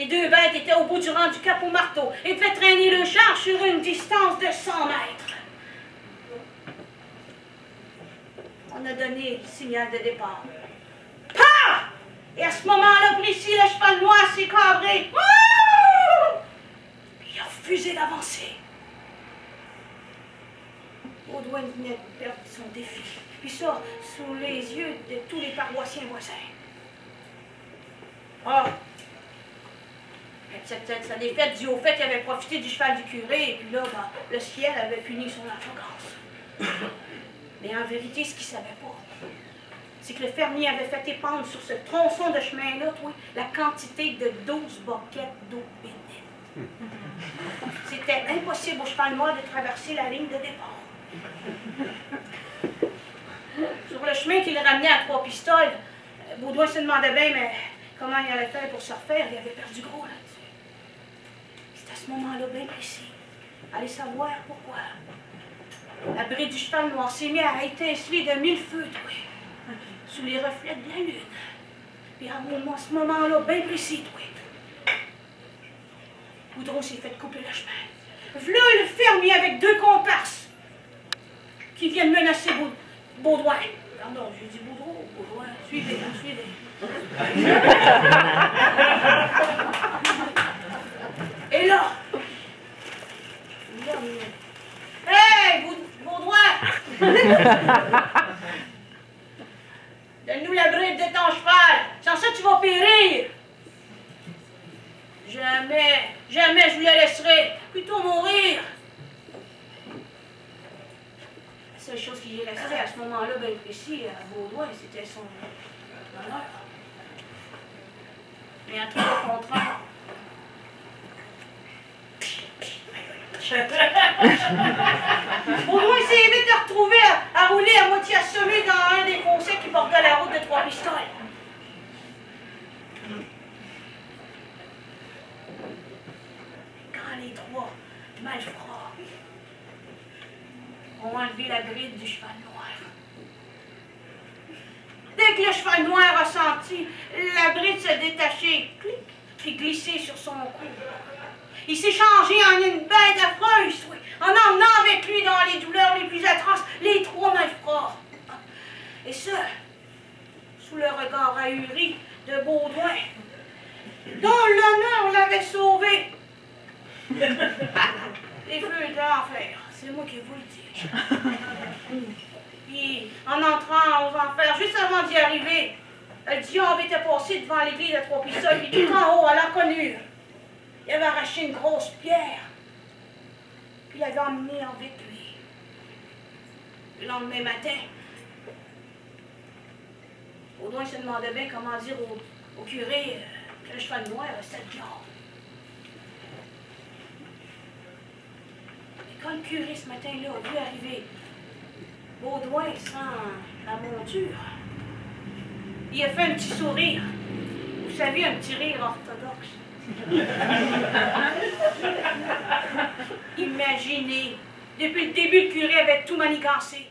Les deux bêtes étaient au bout du handicap au marteau et devaient traîner le char sur une distance de 100 mètres. On a donné le signal de départ. Pah! Et à ce moment-là précis, le cheval noir s'est cabré. Puis il a refusé d'avancer. Baudouin venait de perdre son défi. Puis ça, sous les yeux de tous les paroissiens voisins. Ah! Ça défaite dû au fait qu'il avait profité du cheval du curé, et puis là, ben, le ciel avait puni son arrogance. Mais en vérité, ce qu'il ne savait pas, c'est que le fermier avait fait épandre sur ce tronçon de chemin-là, la quantité de 12 boquettes d'eau bénite. C'était impossible au cheval noir de traverser la ligne de départ. Sur le chemin qui le ramenait à Trois-Pistoles, Baudouin se demandait bien, mais comment il allait faire pour se refaire? Il avait perdu gros là-dessus. C'est à ce moment-là bien précis. Allez savoir pourquoi. La bride du cheval noir s'est mise à étinceler de 1000 feux, sous les reflets de la lune. Puis à ce moment-là, bien précis, Boudreau s'est fait couper le chemin. V'là le fermier avec 2 comparses qui viennent menacer Baudouin. Pardon, j'ai dit Boudreau, Baudouin. Suivez, suivez. Et là, hey, Baudouin! Donne-nous la bride de ton cheval, sans ça tu vas périr. Jamais, jamais je lui laisserai, plutôt mourir. La seule chose qui lui restait à ce moment-là, bien précis, à Baudouin, c'était son honneur. Mais en tout cas, contraire. Baudouin s'est vite retrouvé à rouler à moitié assommé dans un des fossés qui bordait la route de Trois-Pistoles. Quand les 3 malfrats ont enlevé la bride du cheval noir, dès que le cheval noir a senti la bride se détacher, clic, puis glisser sur son cou, il s'est changé en une bête affreuse, en emmenant avec lui dans les douleurs les plus atroces les 3 malfrats. Et ce, sous le regard ahuri de Baudouin, dont l'honneur l'avait sauvé. Les feux de l'enfer, c'est moi qui vous le dis. Puis, en entrant aux enfers, juste avant d'y arriver, le diable était passé devant l'église de Trois-Pistoles, et tout en haut, à l'enconure. Il avait arraché une grosse pierre, puis il l'avait emmené avec lui. Le lendemain matin, Baudouin se demandait bien comment dire au curé que le cheval noir restait le diable. Et quand le curé ce matin-là a vu arriver Baudouin sans la monture, il a fait un petit sourire. Vous savez, un petit rire orthodoxe. Imaginez, depuis le début, le curé avait tout manigancé.